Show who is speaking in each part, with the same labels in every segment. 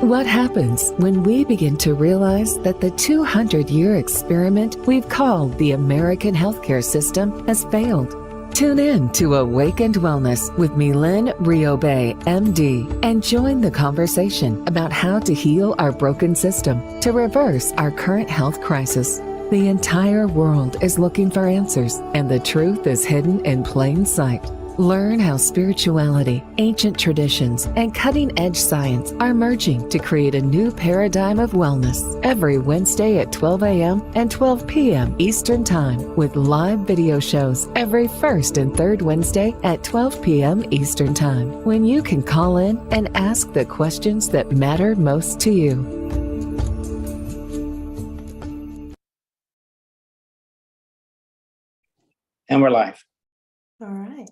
Speaker 1: What happens when we begin to realize that the 200-year experiment we've called the American healthcare system has failed? Tune in to Awakened Wellness with Mylaine Riobe, MD, and join the conversation about how to heal our broken system to reverse our current health crisis. The entire world is looking for answers, and the truth is hidden in plain sight. Learn how spirituality, ancient traditions, and cutting-edge science are merging to create a new paradigm of wellness every Wednesday at 12 a.m. and 12 p.m. Eastern Time, with live video shows every first and third Wednesday at 12 p.m. Eastern Time, when you can call in and ask the questions that matter most to you.
Speaker 2: And we're live.
Speaker 3: All right.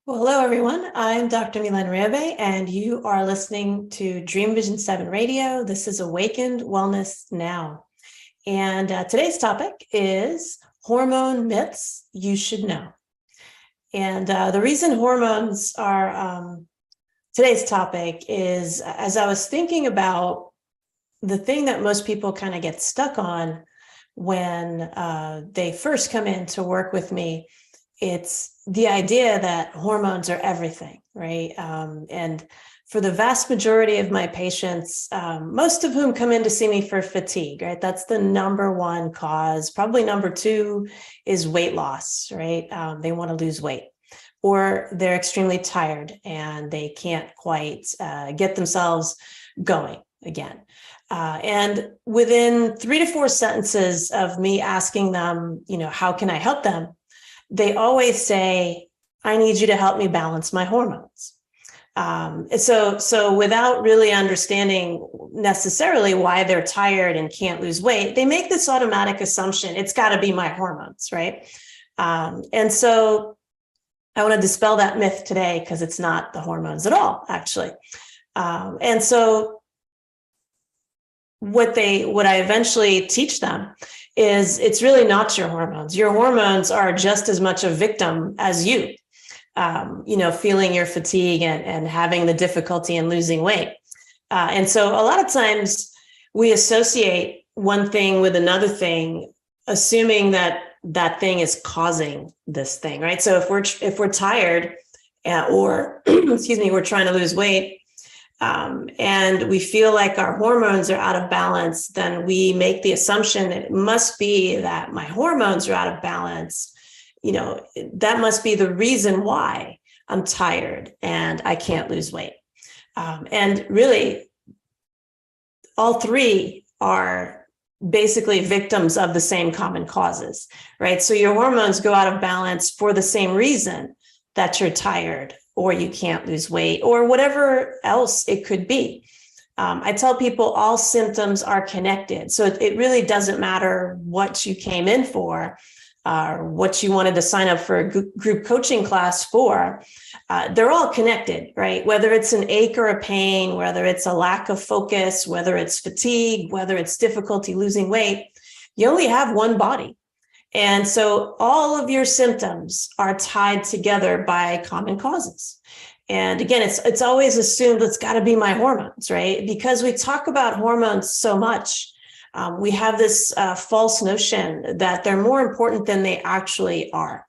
Speaker 3: Well, hello, everyone. I'm Dr. Mylaine Riobe, and you are listening to Dream Vision 7 Radio. This is Awakened Wellness Now. And today's topic is hormone myths you should know. And the reason hormones are today's topic is, as I was thinking about the thing that most people kind of get stuck on when they first come in to work with me, it's the idea that hormones are everything, right? And for the vast majority of my patients, most of whom come in to see me for fatigue, right? That's the number one cause. Probably number two is weight loss, right? They want to lose weight, or they're extremely tired and they can't quite get themselves going again. And within 3 to 4 sentences of me asking them, how can I help them? They always say, I need you to help me balance my hormones. So without really understanding necessarily why they're tired and can't lose weight, they make this automatic assumption, it's got to be my hormones, right? And so I want to dispel that myth today, because it's not the hormones at all, actually. And so what I eventually teach them is it's really not your hormones. Your hormones are just as much a victim as you, feeling your fatigue and having the difficulty in losing weight. And so a lot of times we associate one thing with another thing, assuming that that thing is causing this thing, right? So if we're tired or, we're trying to lose weight, and we feel like our hormones are out of balance, then we make the assumption that it must be that my hormones are out of balance. That must be the reason why I'm tired and I can't lose weight. And really, all three are basically victims of the same common causes, right? So your hormones go out of balance for the same reason that you're tired, or you can't lose weight, or whatever else it could be. I tell people all symptoms are connected. So it really doesn't matter what you came in for, or what you wanted to sign up for a group coaching class for. They're all connected, right? Whether it's an ache or a pain, whether it's a lack of focus, whether it's fatigue, whether it's difficulty losing weight, you only have one body. And so all of your symptoms are tied together by common causes. And again, it's always assumed it's got to be my hormones, right? Because we talk about hormones so much, we have this false notion that they're more important than they actually are.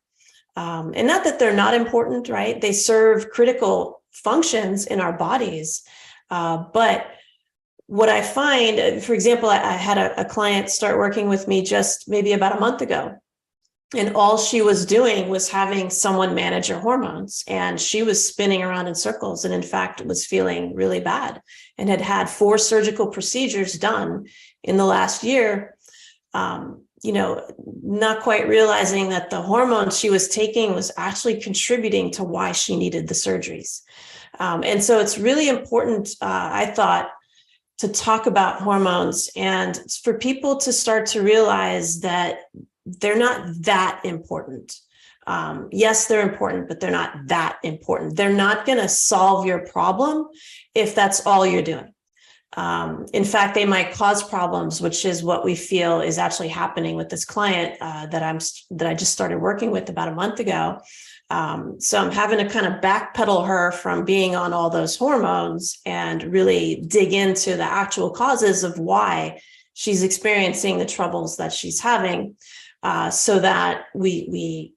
Speaker 3: And not that they're not important, right? They serve critical functions in our bodies. But what I find, for example, I had a client start working with me just maybe about a month ago, and all she was doing was having someone manage her hormones, and she was spinning around in circles, and in fact was feeling really bad, and had 4 surgical procedures done in the last year, not quite realizing that the hormone she was taking was actually contributing to why she needed the surgeries. And so it's really important, I thought, to talk about hormones and for people to start to realize that they're not that important. Yes, they're important, but they're not that important. They're not going to solve your problem if that's all you're doing. In fact, they might cause problems, which is what we feel is actually happening with this client that I just started working with about a month ago. So I'm having to kind of backpedal her from being on all those hormones and really dig into the actual causes of why she's experiencing the troubles that she's having, so that we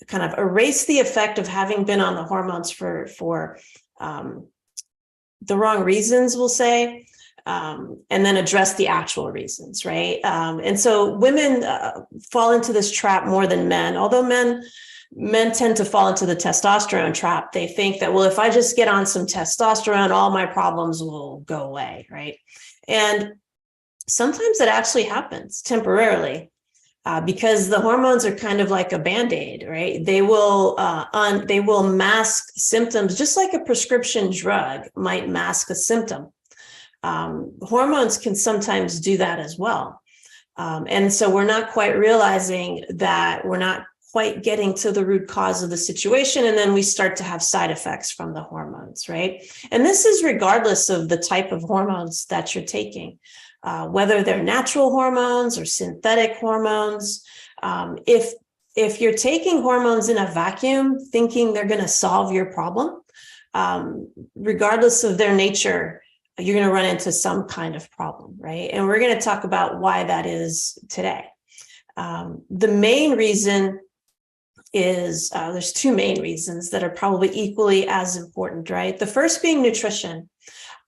Speaker 3: kind of erase the effect of having been on the hormones for the wrong reasons, we'll say, and then address the actual reasons, right? And so women fall into this trap more than men, although men tend to fall into the testosterone trap. They think that, well, if I just get on some testosterone, all my problems will go away, right? And sometimes it actually happens temporarily, because the hormones are kind of like a Band-Aid, right? They will mask symptoms, just like a prescription drug might mask a symptom. Hormones can sometimes do that as well. And so we're not quite realizing that we're not quite getting to the root cause of the situation. And then we start to have side effects from the hormones, right? And this is regardless of the type of hormones that you're taking, whether they're natural hormones or synthetic hormones. If you're taking hormones in a vacuum, thinking they're going to solve your problem, regardless of their nature, you're going to run into some kind of problem, right? And we're going to talk about why that is today. The main reason is, there's two main reasons that are probably equally as important, right? The first being nutrition.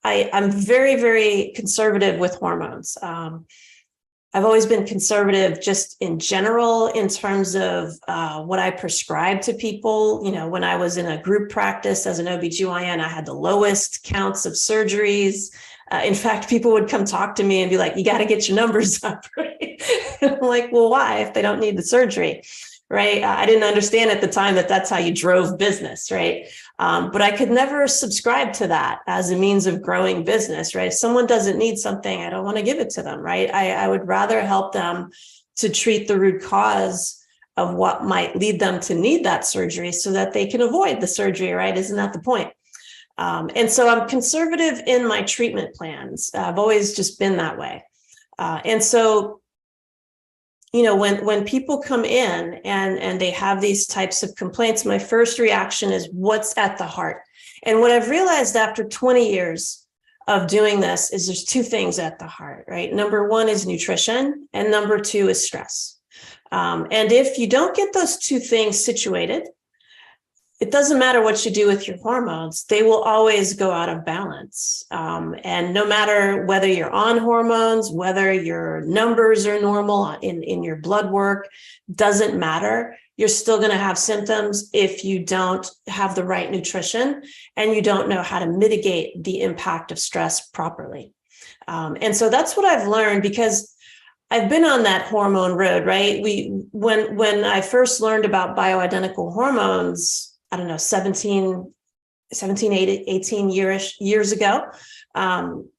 Speaker 3: I'm very, very conservative with hormones. I've always been conservative just in general in terms of what I prescribe to people. You know, when I was in a group practice as an OB-GYN, I had the lowest counts of surgeries. In fact, people would come talk to me and be like, you got to get your numbers up, right? I'm like, well, why if they don't need the surgery? Right. I didn't understand at the time that that's how you drove business. Right. But I could never subscribe to that as a means of growing business. Right. If someone doesn't need something, I don't want to give it to them. Right. I would rather help them to treat the root cause of what might lead them to need that surgery so that they can avoid the surgery. Right. Isn't that the point? And so I'm conservative in my treatment plans. I've always just been that way. And so, you know, when people come in and they have these types of complaints, my first reaction is what's at the heart. And what I've realized after 20 years of doing this is there's two things at the heart, right? Number one is nutrition, and number two is stress. And if you don't get those two things situated, it doesn't matter what you do with your hormones, they will always go out of balance. And no matter whether you're on hormones, whether your numbers are normal in your blood work, doesn't matter. You're still going to have symptoms if you don't have the right nutrition and you don't know how to mitigate the impact of stress properly. And so that's what I've learned, because I've been on that hormone road, right? When I first learned about bioidentical hormones, I don't know, 18 years ago,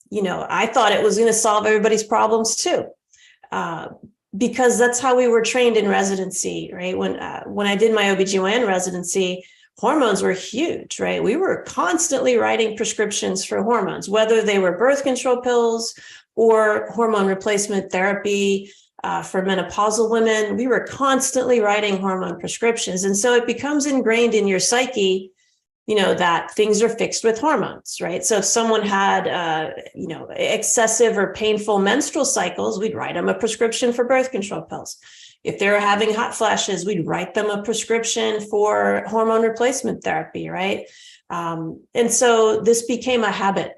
Speaker 3: you know, I thought it was going to solve everybody's problems too, because that's how we were trained in residency, right? When I did my OB-GYN residency, hormones were huge, right? We were constantly writing prescriptions for hormones, whether they were birth control pills or hormone replacement therapy. For menopausal women, we were constantly writing hormone prescriptions. And so it becomes ingrained in your psyche, you know, that things are fixed with hormones, right? So if someone had, you know, excessive or painful menstrual cycles, we'd write them a prescription for birth control pills. If they were having hot flashes, we'd write them a prescription for hormone replacement therapy, right? And so this became a habit.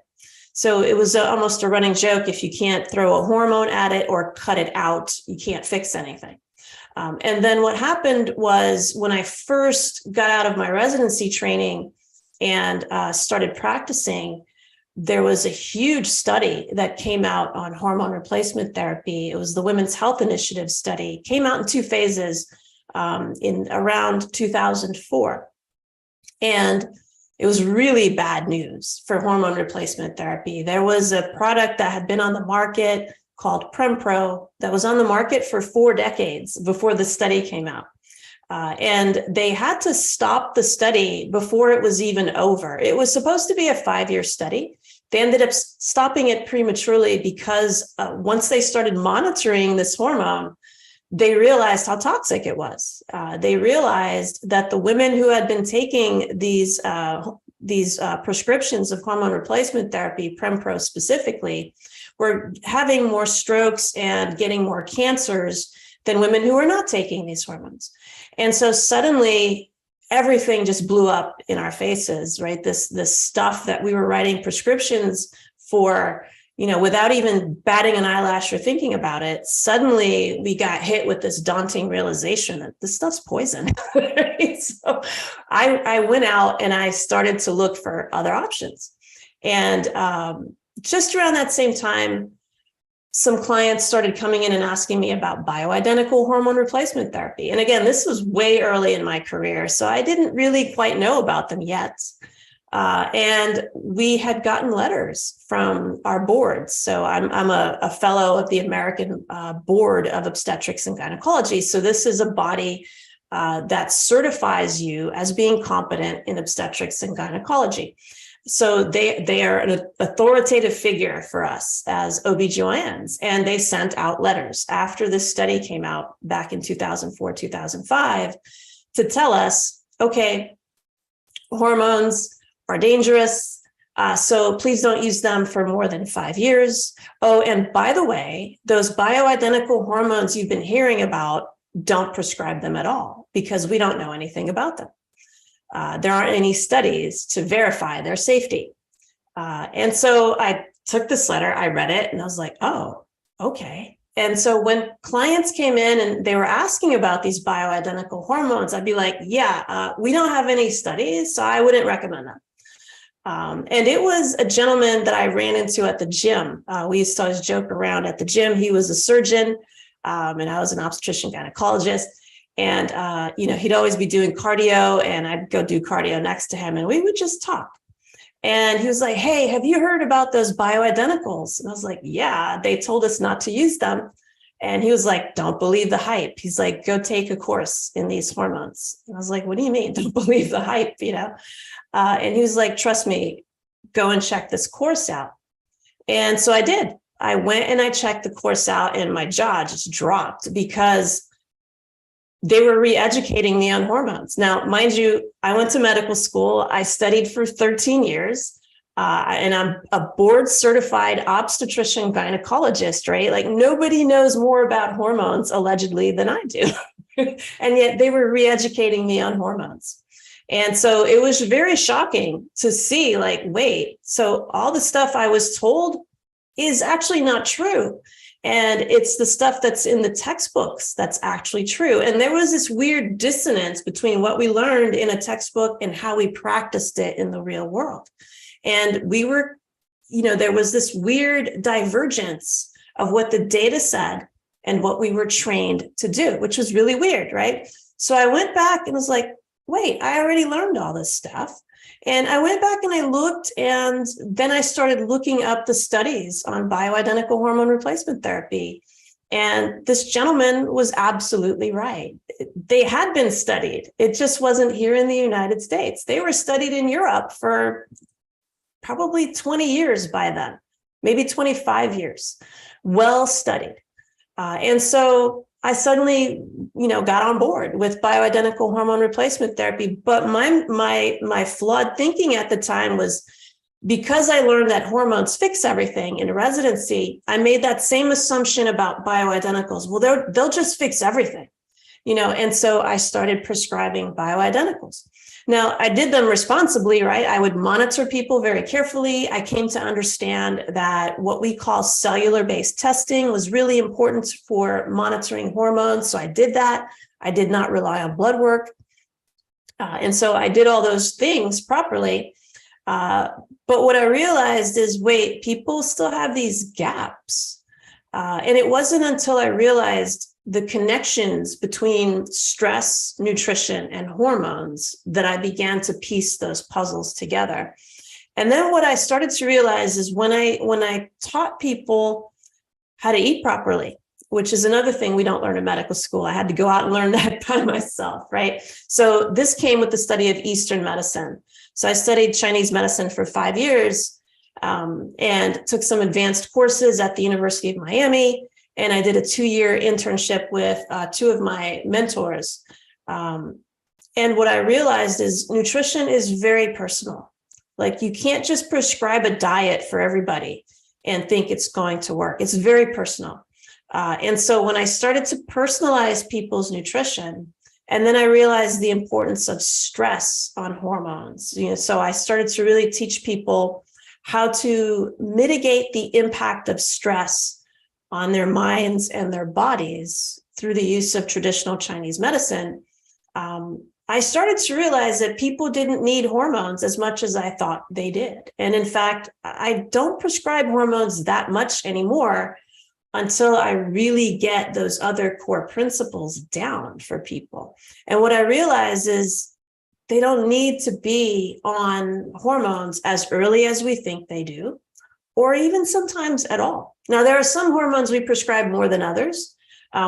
Speaker 3: So it was almost a running joke. If you can't throw a hormone at it or cut it out, you can't fix anything. And then what happened was, when I first got out of my residency training and started practicing, there was a huge study that came out on hormone replacement therapy. It was the Women's Health Initiative study. It came out in two phases in around 2004. And it was really bad news for hormone replacement therapy. There was a product that had been on the market called Prempro that was on the market for 4 decades before the study came out. And they had to stop the study before it was even over. It was supposed to be a 5-year study. They ended up stopping it prematurely because once they started monitoring this hormone, they realized how toxic it was. They realized that the women who had been taking these prescriptions of hormone replacement therapy, Prempro specifically, were having more strokes and getting more cancers than women who were not taking these hormones. And so suddenly everything just blew up in our faces, right? This stuff that we were writing prescriptions for, without even batting an eyelash or thinking about it, suddenly we got hit with this daunting realization that this stuff's poison. Right? So I went out and I started to look for other options. And just around that same time, some clients started coming in and asking me about bioidentical hormone replacement therapy. And again, this was way early in my career, so I didn't really quite know about them yet. And we had gotten letters from our boards. So I'm a fellow of the American Board of Obstetrics and Gynecology. So this is a body that certifies you as being competent in obstetrics and gynecology. So they are an authoritative figure for us as OB-GYNs, and they sent out letters after this study came out back in 2004, 2005 to tell us, okay, hormones are dangerous, so please don't use them for more than 5 years. Oh, and by the way, those bioidentical hormones you've been hearing about, don't prescribe them at all because we don't know anything about them. There aren't any studies to verify their safety. And so I took this letter, I read it, and I was like, oh, okay. And so when clients came in and they were asking about these bioidentical hormones, I'd be like, yeah, we don't have any studies, so I wouldn't recommend them. And it was a gentleman that I ran into at the gym. We used to always joke around at the gym. He was a surgeon, and I was an obstetrician gynecologist. And, he'd always be doing cardio, and I'd go do cardio next to him, and we would just talk. And he was like, hey, have you heard about those bioidenticals? And I was like, yeah, they told us not to use them. And he was like, don't believe the hype. He's like, go take a course in these hormones. And I was like, what do you mean? Don't believe the hype, And he was like, trust me, go and check this course out. And so I did. I went and I checked the course out, and my jaw just dropped because they were re-educating me on hormones. Now, mind you, I went to medical school. I studied for 13 years, and I'm a board certified obstetrician gynecologist, right? Like nobody knows more about hormones allegedly than I do. And yet they were re-educating me on hormones. And so it was very shocking to see, like, wait, so all the stuff I was told is actually not true. And it's the stuff that's in the textbooks that's actually true. And there was this weird dissonance between what we learned in a textbook and how we practiced it in the real world. And we were, there was this weird divergence of what the data said and what we were trained to do, which was really weird, right? So I went back and was like, wait, I already learned all this stuff. And I went back and I looked, and then I started looking up the studies on bioidentical hormone replacement therapy. And this gentleman was absolutely right. They had been studied. It just wasn't here in the United States. They were studied in Europe for probably 20 years by then, maybe 25 years, well studied. And so I suddenly, got on board with bioidentical hormone replacement therapy. But my flawed thinking at the time was, because I learned that hormones fix everything in residency, I made that same assumption about bioidenticals. Well, they'll just fix everything, and so I started prescribing bioidenticals. Now, I did them responsibly, right? I would monitor people very carefully. I came to understand that what we call cellular-based testing was really important for monitoring hormones. So I did that. I did not rely on blood work. And so I did all those things properly. But what I realized is, wait, people still have these gaps. And it wasn't until I realized the connections between stress, nutrition, and hormones that I began to piece those puzzles together. And then what I started to realize is when I taught people how to eat properly, which is another thing we don't learn in medical school. I had to go out and learn that by myself, right? So this came with the study of Eastern medicine. So I studied Chinese medicine for 5 years and took some advanced courses at the University of Miami. And I did a 2-year internship with 2 of my mentors. And what I realized is nutrition is very personal. Like, you can't just prescribe a diet for everybody and think it's going to work. It's very personal. And so when I started to personalize people's nutrition, and then I realized the importance of stress on hormones, so I started to really teach people how to mitigate the impact of stress on their minds and their bodies through the use of traditional Chinese medicine. I started to realize that people didn't need hormones as much as I thought they did. And in fact, I don't prescribe hormones that much anymore until I really get those other core principles down for people. And what I realize is they don't need to be on hormones as early as we think they do, or even sometimes at all. Now, there are some hormones we prescribe more than others,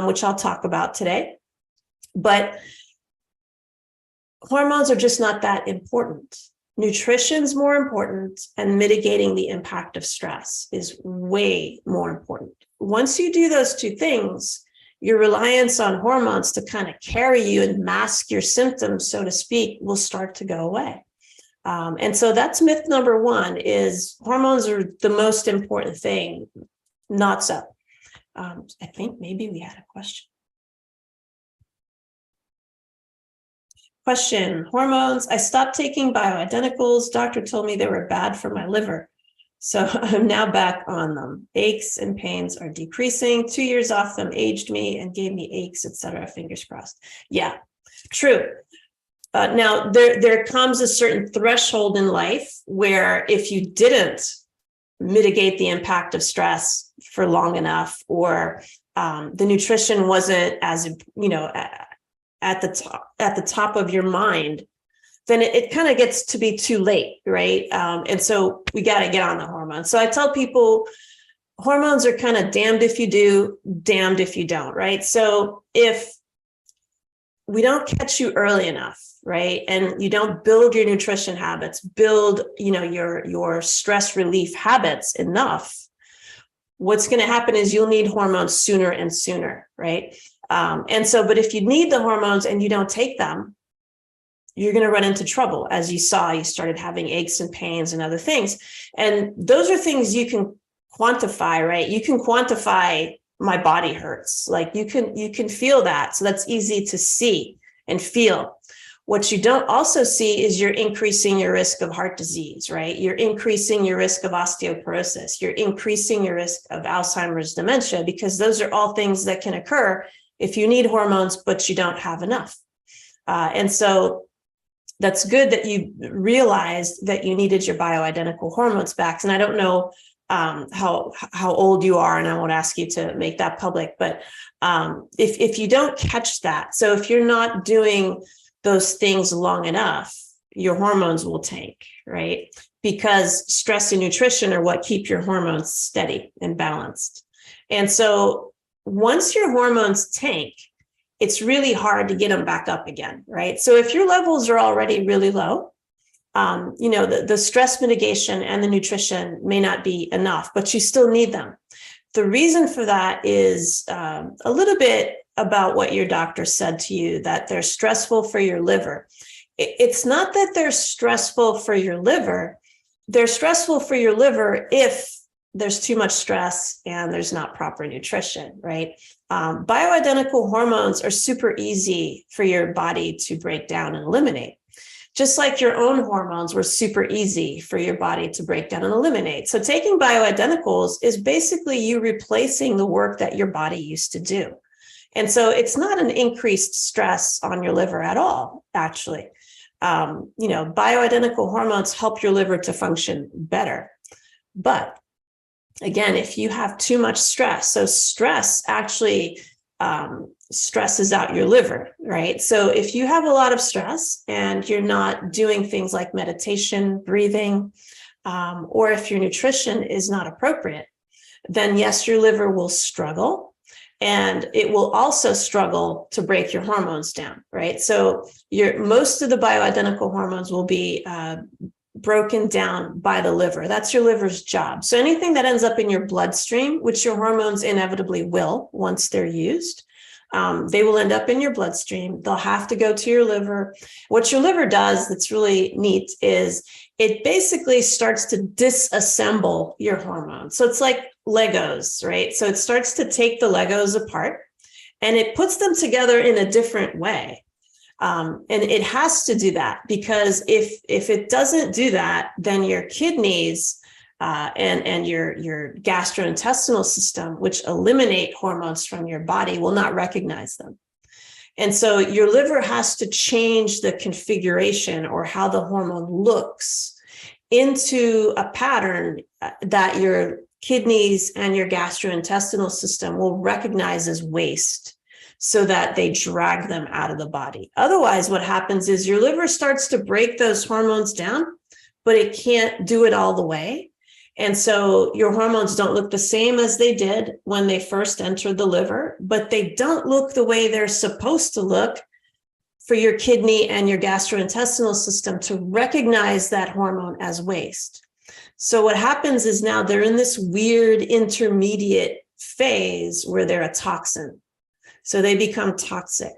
Speaker 3: which I'll talk about today, but hormones are just not that important. Nutrition's more important, and mitigating the impact of stress is way more important. Once you do those 2 things, your reliance on hormones to kind of carry you and mask your symptoms, so to speak, will start to go away. And so that's myth number 1, is hormones are the most important thing. Not so. I think maybe we had a question. Question, hormones. I stopped taking bioidenticals. Doctor told me they were bad for my liver, so I'm now back on them. Aches and pains are decreasing. 2 years off them aged me and gave me aches, etc. Fingers crossed. Yeah, true. Now, there comes a certain threshold in life where if you didn't mitigate the impact of stress for long enough, or the nutrition wasn't as, at the top of your mind, then it kind of gets to be too late, right? And so we got to get on the hormones. So I tell people hormones are kind of damned if you do, damned if you don't, right? So if we don't catch you early enough, right, and you don't build your nutrition habits, build, your stress relief habits enough, what's going to happen is you'll need hormones sooner and sooner, right? And so, but if you need the hormones and you don't take them, you're going to run into trouble. As you saw, you started having aches and pains and other things. And those are things you can quantify, right? You can quantify my body hurts. Like you can feel that. So that's easy to see and feel. What you don't also see is you're increasing your risk of heart disease, right? You're increasing your risk of osteoporosis. You're increasing your risk of Alzheimer's dementia, because those are all things that can occur if you need hormones, but you don't have enough. And so that's good that you realized that you needed your bioidentical hormones back. And I don't know how old you are, and I won't ask you to make that public, but if you don't catch that, so if you're not doing those things long enough, your hormones will tank, right? Because stress and nutrition are what keep your hormones steady and balanced. And so once your hormones tank, it's really hard to get them back up again, right? So if your levels are already really low, the stress mitigation and the nutrition may not be enough, but you still need them. The reason for that is a little bit about what your doctor said to you, that they're stressful for your liver. It's not that they're stressful for your liver. They're stressful for your liver if there's too much stress and there's not proper nutrition, right? Bioidentical hormones are super easy for your body to break down and eliminate. Just like your own hormones were super easy for your body to break down and eliminate. So taking bioidenticals is basically you replacing the work that your body used to do. And so it's not an increased stress on your liver at all, actually. Bioidentical hormones help your liver to function better. But again, if you have too much stress, so stress actually stresses out your liver, right? So if you have a lot of stress and you're not doing things like meditation, breathing, or if your nutrition is not appropriate, then yes, your liver will struggle, and it will also struggle to break your hormones down, right? So most of the bioidentical hormones will be broken down by the liver. That's your liver's job. So anything that ends up in your bloodstream, which your hormones inevitably will once they're used, they will end up in your bloodstream. They'll have to go to your liver. What your liver does that's really neat is it basically starts to disassemble your hormones. So it's like Legos, right? So it starts to take the Legos apart and it puts them together in a different way. And it has to do that because if it doesn't do that, then your kidneys and your gastrointestinal system, which eliminate hormones from your body, will not recognize them. And so your liver has to change the configuration or how the hormone looks into a pattern that your kidneys and your gastrointestinal system will recognize as waste, so that they drag them out of the body. Otherwise, what happens is your liver starts to break those hormones down, but it can't do it all the way. And so your hormones don't look the same as they did when they first entered the liver, but they don't look the way they're supposed to look for your kidney and your gastrointestinal system to recognize that hormone as waste. So what happens is now they're in this weird intermediate phase where they're a toxin. So they become toxic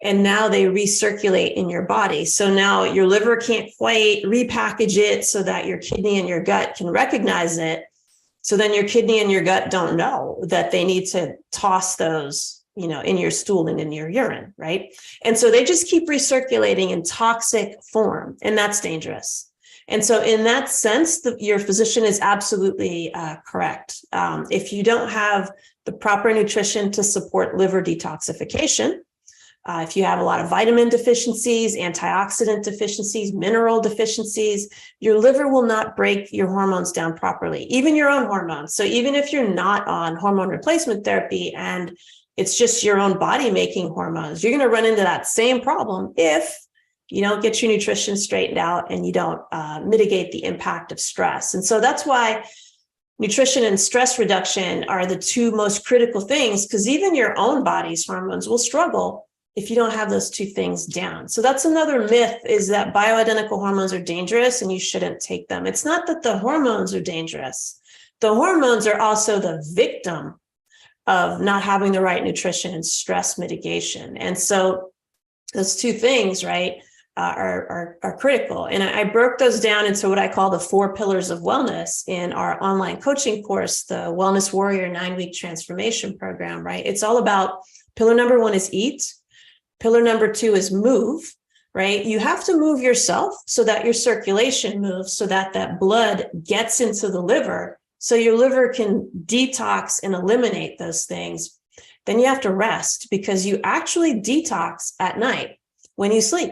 Speaker 3: and now they recirculate in your body. So now your liver can't quite repackage it so that your kidney and your gut can recognize it. So then your kidney and your gut don't know that they need to toss those, in your stool and in your urine, right? And so they just keep recirculating in toxic form, and that's dangerous. And so in that sense, your physician is absolutely correct. If you don't have the proper nutrition to support liver detoxification, if you have a lot of vitamin deficiencies, antioxidant deficiencies, mineral deficiencies, your liver will not break your hormones down properly, even your own hormones. So even if you're not on hormone replacement therapy and it's just your own body making hormones, you're going to run into that same problem if you don't get your nutrition straightened out and you don't mitigate the impact of stress. And so that's why nutrition and stress reduction are the two most critical things, because even your own body's hormones will struggle if you don't have those two things down. So that's another myth, is that bioidentical hormones are dangerous and you shouldn't take them. It's not that the hormones are dangerous. The hormones are also the victim of not having the right nutrition and stress mitigation. And so those two things, right, are critical. And I broke those down into what I call the 4 pillars of wellness in our online coaching course, the Wellness Warrior 9-week transformation program, right? It's all about pillar number 1 is eat. Pillar number 2 is move, right? You have to move yourself so that your circulation moves, so that that blood gets into the liver, so your liver can detox and eliminate those things. Then you have to rest, because you actually detox at night when you sleep.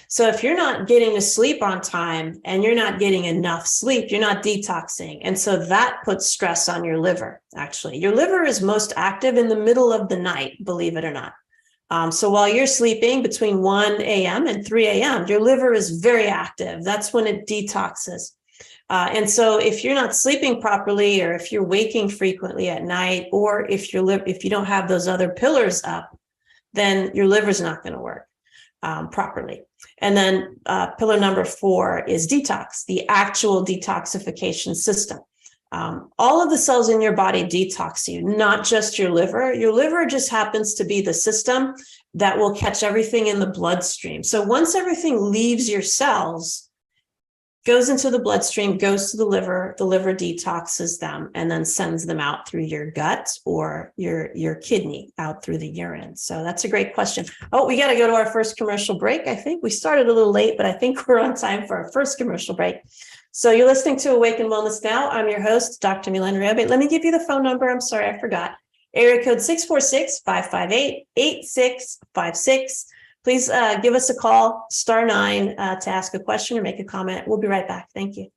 Speaker 3: So if you're not getting to sleep on time and you're not getting enough sleep, you're not detoxing. And so that puts stress on your liver, actually. Your liver is most active in the middle of the night, believe it or not. So while you're sleeping between 1 a.m. and 3 a.m., your liver is very active. That's when it detoxes. And so if you're not sleeping properly, or if you're waking frequently at night, or if you don't have those other pillars up, then your liver's not going to work properly. And then pillar number 4 is detox, the actual detoxification system. All of the cells in your body detox you, not just your liver. Your liver just happens to be the system that will catch everything in the bloodstream. So once everything leaves your cells, goes into the bloodstream, goes to the liver detoxes them, and then sends them out through your gut or your kidney out through the urine. So that's a great question. Oh, we got to go to our first commercial break. I think we started a little late, but I think we're on time for our first commercial break. So you're listening to Awaken Wellness Now. I'm your host, Dr. Mylaine Riobe. Let me give you the phone number. I'm sorry, I forgot. Area code 646-558-8656. Please give us a call, *9, to ask a question or make a comment. We'll be right back. Thank you.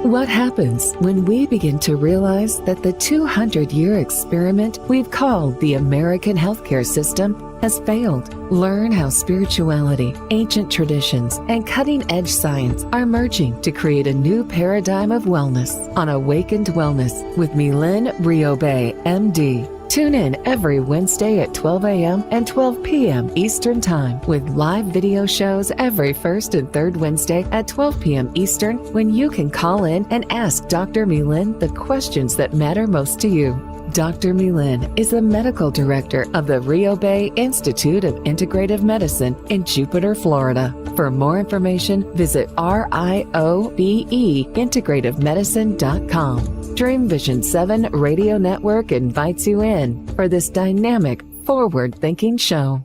Speaker 1: What happens when we begin to realize that the 200-year experiment we've called the American healthcare system has failed. Learn how spirituality, ancient traditions, and cutting-edge science are merging to create a new paradigm of wellness on Awakened Wellness with Mylaine Riobe, MD. Tune in every Wednesday at 12 a.m. and 12 p.m. Eastern Time with live video shows every first and third Wednesday at 12 p.m. Eastern, when you can call in and ask Dr. Mylaine the questions that matter most to you. Dr. Mylaine is the medical director of the Riobe Institute of Integrative Medicine in Jupiter, Florida. For more information, visit RIOBE-integrativemedicine.com. Dream Vision 7 Radio Network invites you in for this dynamic, forward-thinking show.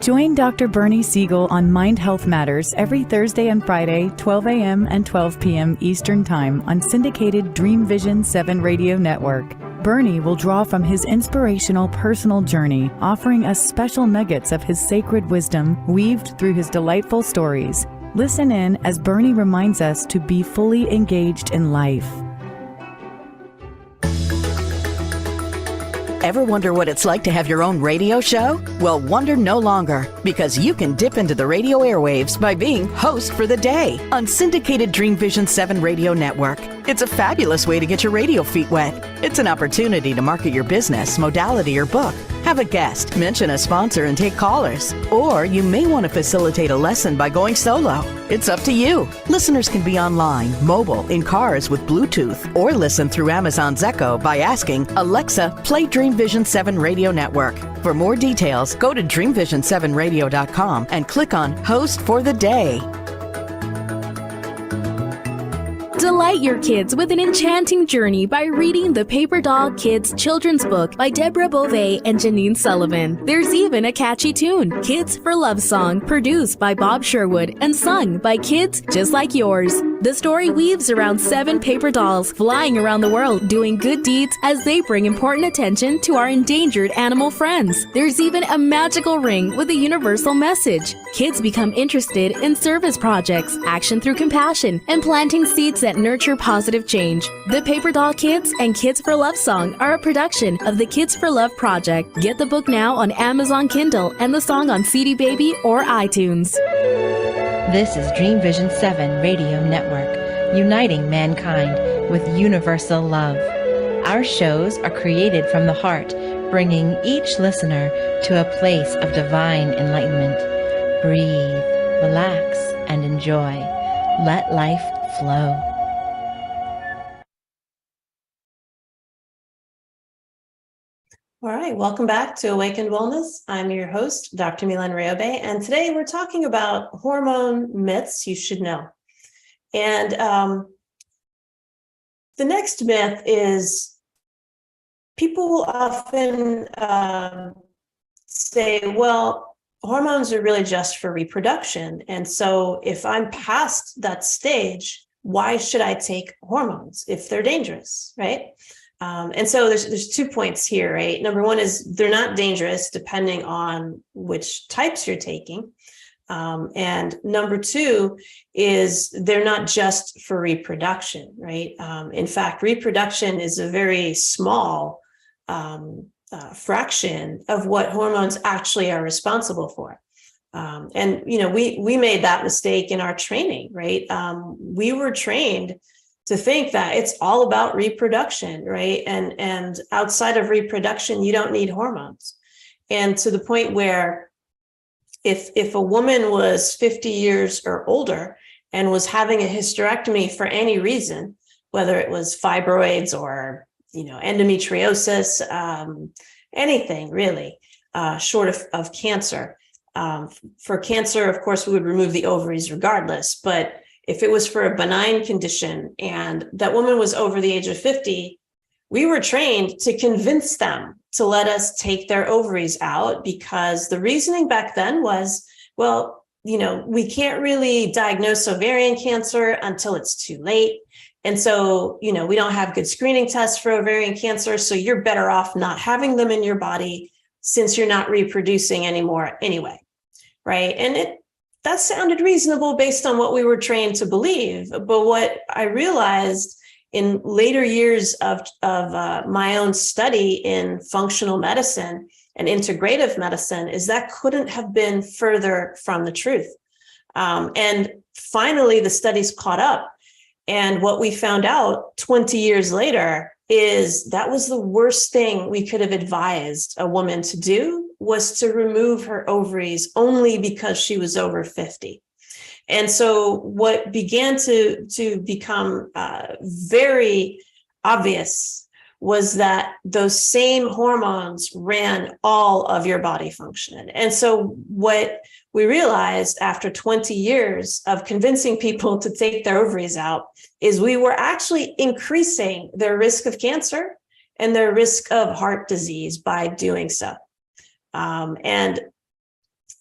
Speaker 2: Join Dr. Bernie Siegel on Mind Health Matters every Thursday and Friday, 12 a.m. and 12 p.m. Eastern Time on syndicated Dream Vision 7 Radio Network. Bernie will draw from his inspirational personal journey, offering us special nuggets of his sacred wisdom weaved through his delightful stories. Listen in as Bernie reminds us to be fully engaged in life.
Speaker 4: Ever wonder what it's like to have your own radio show? Well, wonder no longer, because you can dip into the radio airwaves by being host for the day on syndicated Dream Vision 7 Radio Network. It's a fabulous way to get your radio feet wet. It's an opportunity to market your business, modality, or book. Have a guest, mention a sponsor, and take callers. Or you may want to facilitate a lesson by going solo. It's up to you. Listeners can be online, mobile, in cars with Bluetooth, or listen through Amazon's Echo by asking, Alexa, play Dream Vision 7 Radio Network. For more details, go to dreamvision7radio.com and click on Host for the Day.
Speaker 5: Delight your kids with an enchanting journey by reading the Paper Doll Kids children's book by Deborah Beauvais and Janine Sullivan. There's even a catchy tune, Kids for Love Song, produced by Bob Sherwood and sung by kids just like yours. The story weaves around 7 paper dolls flying around the world doing good deeds as they bring important attention to our endangered animal friends. There's even a magical ring with a universal message. Kids become interested in service projects, action through compassion, and planting seeds that nurture positive change. The Paper Doll Kids and Kids for Love Song are a production of the Kids for Love Project. Get the book now on Amazon Kindle and the song on CD Baby or iTunes.
Speaker 6: This is Dream Vision 7 Radio Network, uniting mankind with universal love. Our shows are created from the heart, bringing each listener to a place of divine enlightenment. Breathe, relax, and enjoy. Let life flow.
Speaker 3: All right, welcome back to Awakened Wellness. I'm your host, Dr. Mylaine Riobe, and today we're talking about hormone myths you should know. And the next myth is people often say, well, hormones are really just for reproduction. And so if I'm past that stage, why should I take hormones if they're dangerous, right? And so there's 2 points here, right? Number one is they're not dangerous depending on which types you're taking. And number two is they're not just for reproduction, right? In fact, reproduction is a very small fraction of what hormones actually are responsible for. And, you know, we made that mistake in our training, right? We were trained to think that it's all about reproduction, right? And outside of reproduction, you don't need hormones. And to the point where if a woman was 50 years or older and was having a hysterectomy for any reason, whether it was fibroids or, you know, endometriosis, anything really, short of cancer. For cancer, of course, we would remove the ovaries regardless, but if it was for a benign condition and that woman was over the age of 50, we were trained to convince them to let us take their ovaries out, because the reasoning back then was, well, you know, we can't really diagnose ovarian cancer until it's too late. And so, you know, we don't have good screening tests for ovarian cancer. So you're better off not having them in your body since you're not reproducing anymore anyway, right? And that sounded reasonable based on what we were trained to believe. But what I realized in later years of my own study in functional medicine and integrative medicine is that couldn't have been further from the truth. And finally, the studies caught up. And what we found out 20 years later is that was the worst thing we could have advised a woman to do, was to remove her ovaries only because she was over 50. And so what began to become very obvious was that those same hormones ran all of your body function. And so what we realized after 20 years of convincing people to take their ovaries out is we were actually increasing their risk of cancer and their risk of heart disease by doing so. And,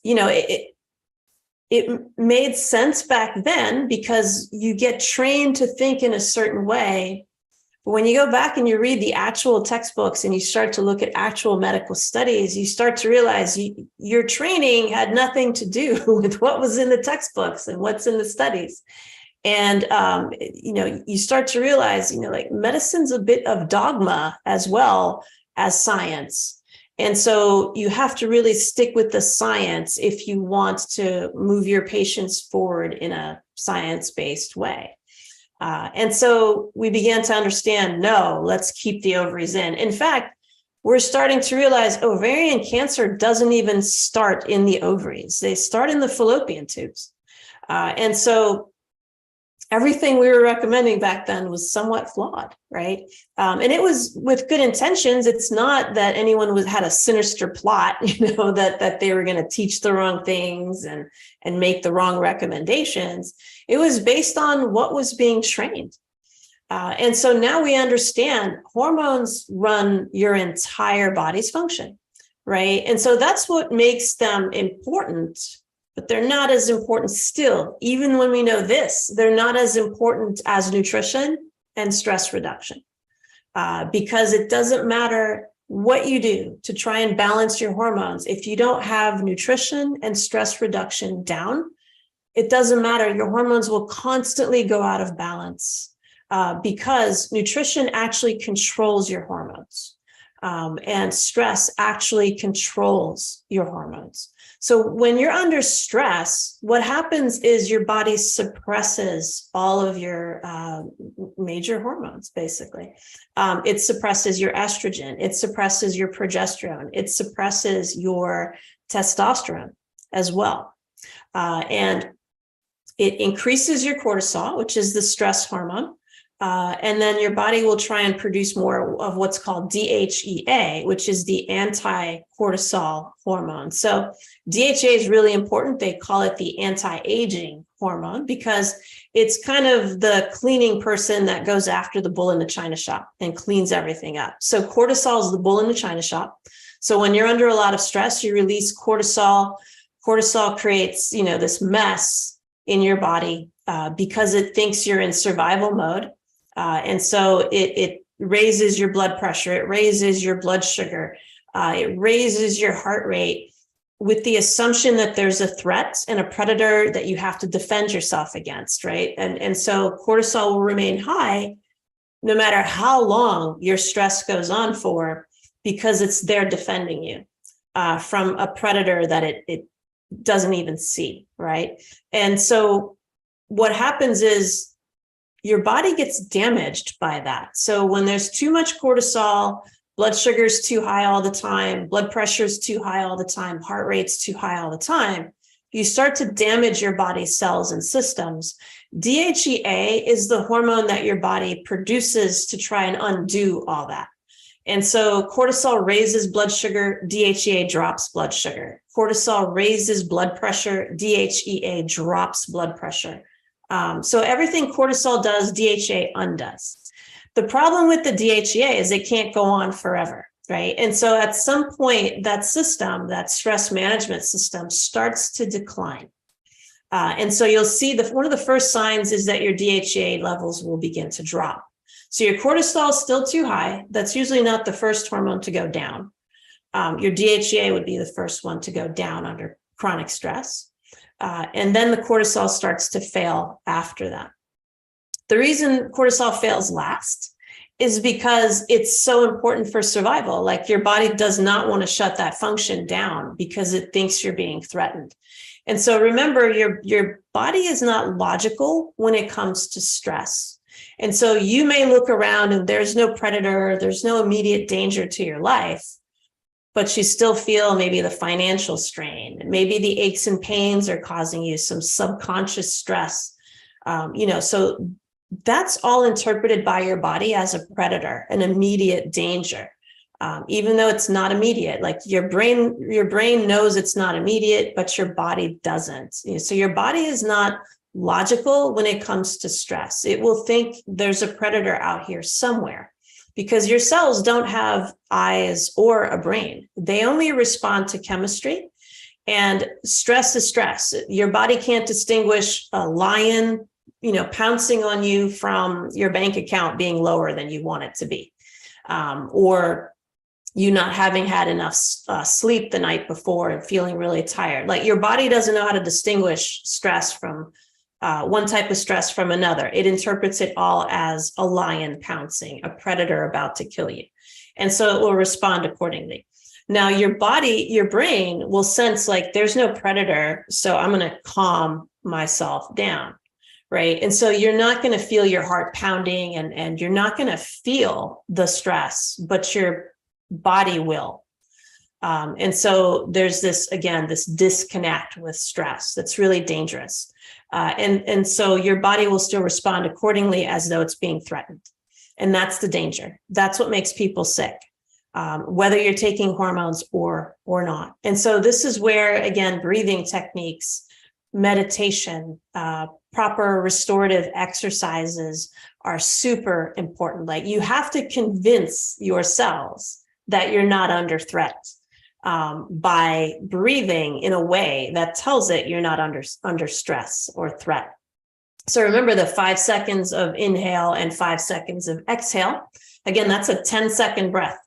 Speaker 3: you know, it made sense back then because you get trained to think in a certain way. But when you go back and you read the actual textbooks and you start to look at actual medical studies, you start to realize your training had nothing to do with what was in the textbooks and what's in the studies. And, you know, you start to realize, you know, like medicine's a bit of dogma as well as science. And so you have to really stick with the science if you want to move your patients forward in a science-based way. And so we began to understand, no, let's keep the ovaries in. In fact, we're starting to realize ovarian cancer doesn't even start in the ovaries. They start in the fallopian tubes. And so everything we were recommending back then was somewhat flawed, right? And it was with good intentions. It's not that anyone had a sinister plot, you know, that they were going to teach the wrong things and make the wrong recommendations. It was based on what was being trained. And so now we understand hormones run your entire body's function, right? And so that's what makes them important. But they're not as important still, even when we know this, they're not as important as nutrition and stress reduction, because it doesn't matter what you do to try and balance your hormones. If you don't have nutrition and stress reduction down, it doesn't matter. Your hormones will constantly go out of balance because nutrition actually controls your hormones and stress actually controls your hormones. So when you're under stress, what happens is your body suppresses all of your major hormones, basically. It suppresses your estrogen. It suppresses your progesterone. It suppresses your testosterone as well. And it increases your cortisol, which is the stress hormone. And then your body will try and produce more of what's called DHEA, which is the anti-cortisol hormone. So DHEA is really important. They call it the anti-aging hormone because it's kind of the cleaning person that goes after the bull in the china shop and cleans everything up. So cortisol is the bull in the china shop. So when you're under a lot of stress, you release cortisol. Cortisol creates, you know, this mess in your body because it thinks you're in survival mode. And so it raises your blood pressure, it raises your blood sugar, it raises your heart rate with the assumption that there's a threat and a predator that you have to defend yourself against, right? And so cortisol will remain high no matter how long your stress goes on for, because it's there defending you from a predator that it doesn't even see, right? And so what happens is your body gets damaged by that. So when there's too much cortisol, blood sugar's too high all the time, blood pressure's too high all the time, heart rate's too high all the time, you start to damage your body's cells and systems. DHEA is the hormone that your body produces to try and undo all that. And so cortisol raises blood sugar, DHEA drops blood sugar. Cortisol raises blood pressure, DHEA drops blood pressure. So everything cortisol does, DHEA undoes. The problem with the DHEA is it can't go on forever, right? And so at some point, that system, that stress management system, starts to decline. And so you'll see one of the first signs is that your DHEA levels will begin to drop. So your cortisol is still too high. That's usually not the first hormone to go down. Your DHEA would be the first one to go down under chronic stress. And then the cortisol starts to fail after that. The reason cortisol fails last is because it's so important for survival. Like your body does not want to shut that function down because it thinks you're being threatened. And so remember, your body is not logical when it comes to stress. And so you may look around and there's no predator, there's no immediate danger to your life, but you still feel maybe the financial strain. Maybe the aches and pains are causing you some subconscious stress. So that's all interpreted by your body as a predator, an immediate danger. Even though it's not immediate, like your brain knows it's not immediate, but your body doesn't. So your body is not logical when it comes to stress. It will think there's a predator out here somewhere because your cells don't have eyes or a brain. They only respond to chemistry, and stress is stress. Your body can't distinguish a lion, pouncing on you from your bank account being lower than you want it to be, or you not having had enough sleep the night before and feeling really tired. Like your body doesn't know how to distinguish stress from one type of stress from another. It interprets it all as a lion pouncing, a predator about to kill you. And so it will respond accordingly. Now your brain will sense like there's no predator, so I'm going to calm myself down, right? And so you're not going to feel your heart pounding and you're not going to feel the stress, but your body will. And so there's this disconnect with stress that's really dangerous. And so your body will still respond accordingly as though it's being threatened. And that's the danger. That's what makes people sick, whether you're taking hormones or not. And so this is where, again, breathing techniques, meditation, proper restorative exercises are super important. Like you have to convince your cells that you're not under threat by breathing in a way that tells it you're not under stress or threat. So remember the 5 seconds of inhale and 5 seconds of exhale. Again, that's a 10-second breath.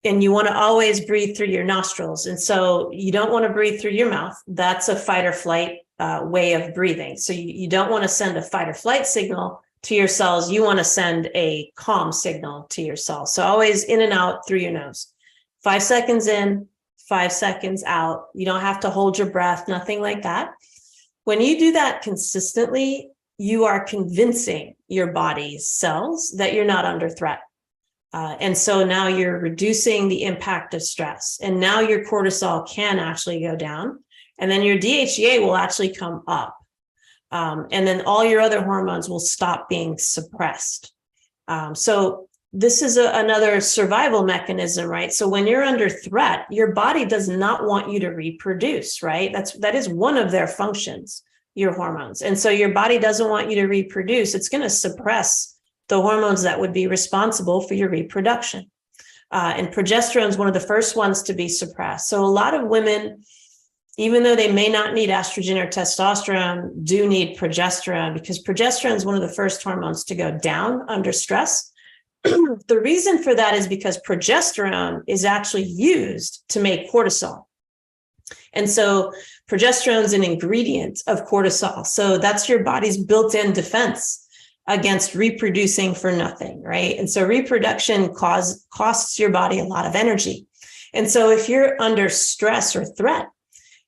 Speaker 3: And you want to always breathe through your nostrils. And so you don't want to breathe through your mouth. That's a fight or flight way of breathing. So you don't want to send a fight or flight signal to your cells. You want to send a calm signal to your cells. So always in and out through your nose. 5 seconds in, 5 seconds out. You don't have to hold your breath, nothing like that. When you do that consistently, you are convincing your body's cells that you're not under threat. And so now you're reducing the impact of stress. And now your cortisol can actually go down. And then your DHEA will actually come up. And then all your other hormones will stop being suppressed. So this is another survival mechanism, right? So when you're under threat, your body does not want you to reproduce, right? That is one of their functions, your hormones. And so your body doesn't want you to reproduce. It's going to suppress the hormones that would be responsible for your reproduction. And progesterone is one of the first ones to be suppressed. So a lot of women, even though they may not need estrogen or testosterone, do need progesterone because progesterone is one of the first hormones to go down under stress. The reason for that is because progesterone is actually used to make cortisol. And so progesterone is an ingredient of cortisol. So that's your body's built-in defense against reproducing for nothing, right? And so reproduction costs your body a lot of energy. And so if you're under stress or threat,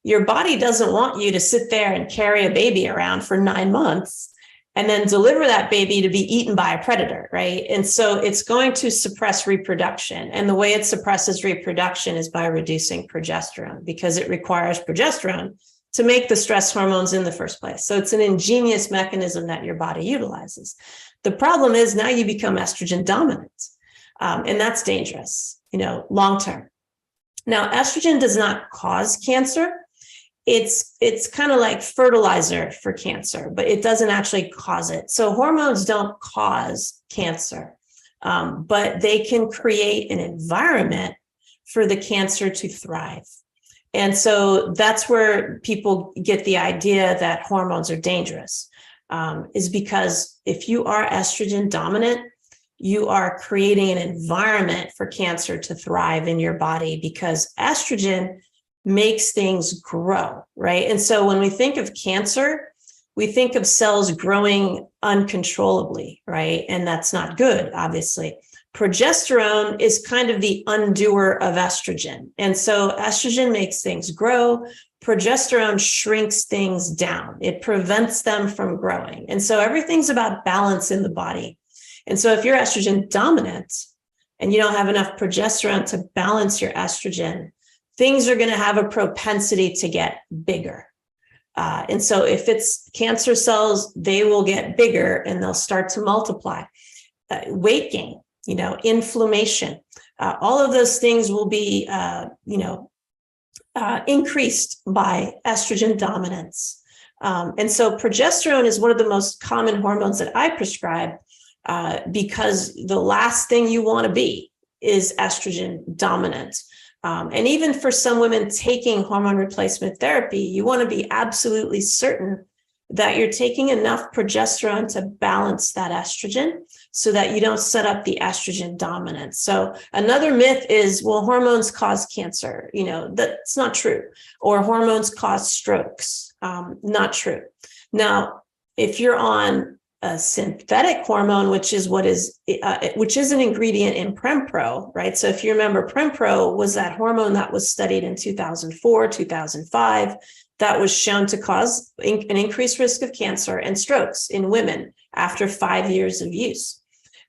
Speaker 3: your body doesn't want you to sit there and carry a baby around for 9 months and then deliver that baby to be eaten by a predator, right? And so it's going to suppress reproduction. And the way it suppresses reproduction is by reducing progesterone because it requires progesterone to make the stress hormones in the first place. So it's an ingenious mechanism that your body utilizes. The problem is now you become estrogen dominant, and that's dangerous, long term. Now, estrogen does not cause cancer. It's kind of like fertilizer for cancer, but it doesn't actually cause it. So hormones don't cause cancer, but they can create an environment for the cancer to thrive. And so that's where people get the idea that hormones are dangerous, is because if you are estrogen dominant, you are creating an environment for cancer to thrive in your body because estrogen makes things grow, right? And so when we think of cancer, we think of cells growing uncontrollably, right? And that's not good, obviously. Progesterone is kind of the undoer of estrogen. And so estrogen makes things grow. Progesterone shrinks things down. It prevents them from growing. And so everything's about balance in the body. And so if you're estrogen dominant and you don't have enough progesterone to balance your estrogen, things are going to have a propensity to get bigger. And so if it's cancer cells, they will get bigger and they'll start to multiply. Weight gain, inflammation, all of those things will be, increased by estrogen dominance. And so progesterone is one of the most common hormones that I prescribe because the last thing you want to be is estrogen dominant. And even for some women taking hormone replacement therapy, you want to be absolutely certain that you're taking enough progesterone to balance that estrogen so that you don't set up the estrogen dominance. So another myth is, well, hormones cause cancer. That's not true. Or hormones cause strokes. Not true. Now, if you're on a synthetic hormone, which is an ingredient in Prempro, right? So if you remember, Prempro was that hormone that was studied in 2004, 2005, that was shown to cause an increased risk of cancer and strokes in women after 5 years of use.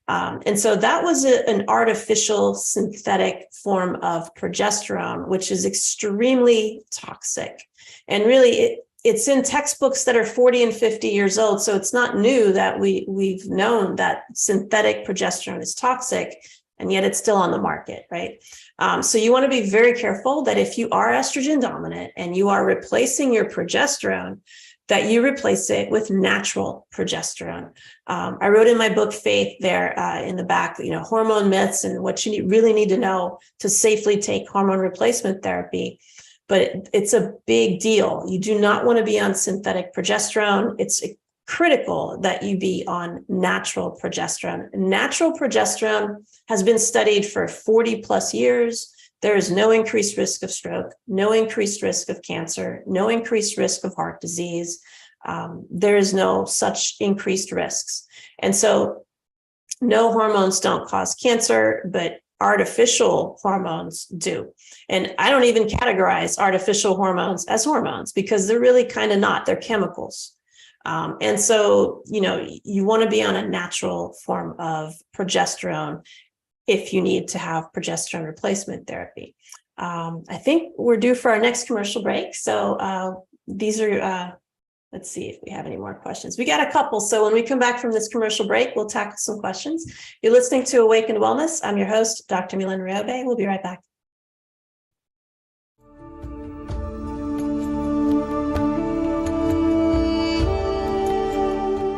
Speaker 3: And so that was an artificial synthetic form of progesterone, which is extremely toxic. And really, it's in textbooks that are 40 and 50 years old. So it's not new that we've known that synthetic progesterone is toxic, and yet it's still on the market, right? So you want to be very careful that if you are estrogen dominant and you are replacing your progesterone, that you replace it with natural progesterone. I wrote in my book, Faith, there in the back, hormone myths and what you really need to know to safely take hormone replacement therapy. But it's a big deal. You do not want to be on synthetic progesterone. It's critical that you be on natural progesterone. Natural progesterone has been studied for 40 plus years. There is no increased risk of stroke, no increased risk of cancer, no increased risk of heart disease. There is no such increased risks. And so no hormones don't cause cancer, but artificial hormones do. And I don't even categorize artificial hormones as hormones because they're really kind of not, they're chemicals. And so, you want to be on a natural form of progesterone if you need to have progesterone replacement therapy. I think we're due for our next commercial break. So these are, let's see if we have any more questions. We got a couple. So when we come back from this commercial break, we'll tackle some questions. You're listening to Awakened Wellness. I'm your host, Dr. Mylaine Riobe. We'll be right back.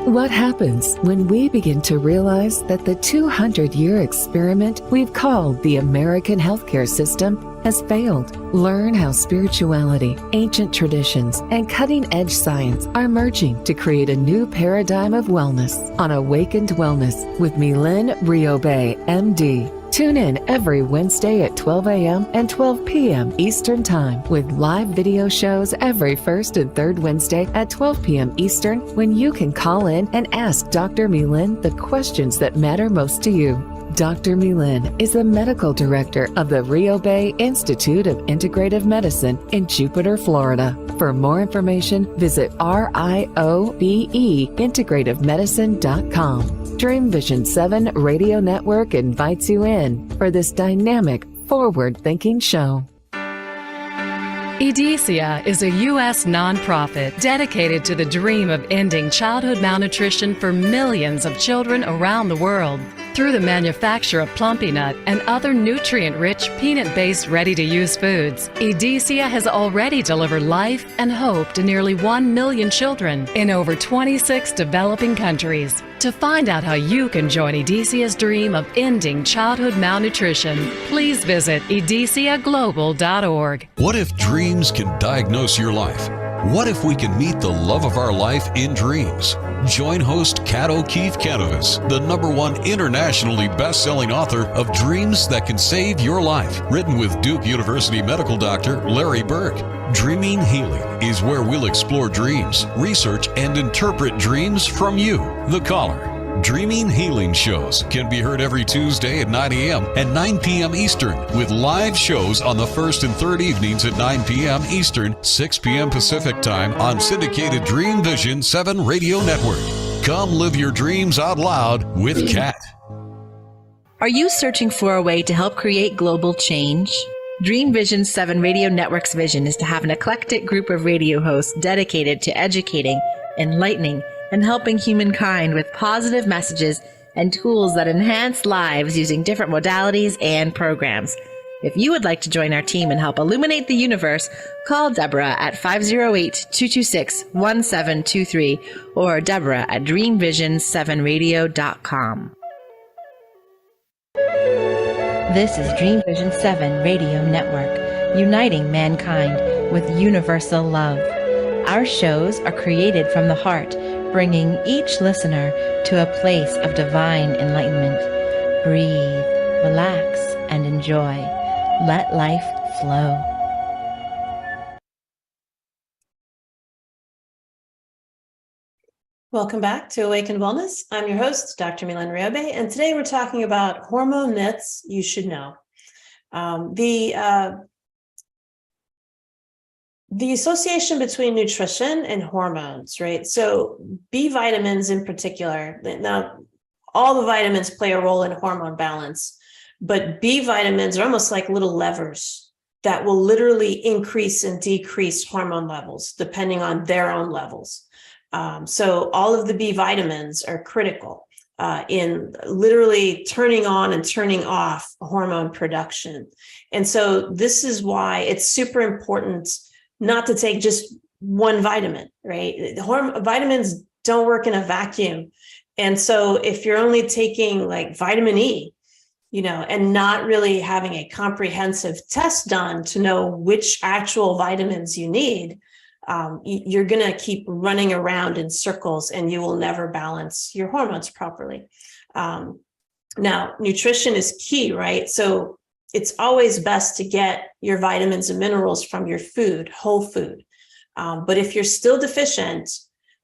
Speaker 1: What happens when we begin to realize that the 200-year experiment we've called the American healthcare system has failed? Learn how spirituality, ancient traditions, and cutting-edge science are merging to create a new paradigm of wellness on Awakened Wellness with Mylaine Riobe, MD. Tune in every Wednesday at 12 a.m. and 12 p.m. Eastern Time with live video shows every first and third Wednesday at 12 p.m. Eastern, when you can call in and ask Dr. Mylaine the questions that matter most to you. Dr. Mylaine is the medical director of the Riobe Institute of Integrative Medicine in Jupiter, Florida. For more information, visit RIOBE-integrativemedicine.com. Dream Vision 7 Radio Network invites you in for this dynamic, forward-thinking show.
Speaker 7: EDICIA is a U.S. nonprofit dedicated to the dream of ending childhood malnutrition for millions of children around the world. Through the manufacture of Plumpy Nut and other nutrient-rich peanut-based ready-to-use foods, EDICIA has already delivered life and hope to nearly 1 million children in over 26 developing countries. To find out how you can join EDICIA's dream of ending childhood malnutrition, please visit ediciaglobal.org.
Speaker 8: What if dreams can diagnose your life? What if we can meet the love of our life in dreams? Join host Kat O'Keefe Canavas, the #1 internationally best-selling author of Dreams That Can Save Your Life, written with Duke University medical doctor Larry Burke. Dreaming Healing is where we'll explore dreams, research, and interpret dreams from you, the caller. Dreaming Healing shows can be heard every Tuesday at 9 a.m. and 9 p.m. Eastern, with live shows on the first and third evenings at 9 p.m. Eastern, 6 p.m. Pacific Time on syndicated Dream Vision 7 Radio Network. Come live your dreams out loud with Kat.
Speaker 6: Are you searching for a way to help create global change? Dream Vision 7 Radio Network's vision is to have an eclectic group of radio hosts dedicated to educating, enlightening, and helping humankind with positive messages and tools that enhance lives using different modalities and programs. If you would like to join our team and help illuminate the universe, call Deborah at 508-226-1723 or Deborah at dreamvision7radio.com. This is Dream Vision 7 Radio Network, uniting mankind with universal love. Our shows are created from the heart, bringing each listener to a place of divine enlightenment. Breathe, relax, and enjoy. Let life flow.
Speaker 3: Welcome back to Awakened Wellness. I'm your host, Dr. Mylaine Riobe, and today we're talking about hormone myths you should know. The association between nutrition and hormones, right? So B vitamins in particular, now all the vitamins play a role in hormone balance, but B vitamins are almost like little levers that will literally increase and decrease hormone levels depending on their own levels. So all of the B vitamins are critical in literally turning on and turning off hormone production. And so this is why it's super important not to take just one vitamin, right? Vitamins don't work in a vacuum. And so if you're only taking like vitamin E, and not really having a comprehensive test done to know which actual vitamins you need, you're going to keep running around in circles and you will never balance your hormones properly. Now, nutrition is key, right? So it's always best to get your vitamins and minerals from your food, whole food. But if you're still deficient,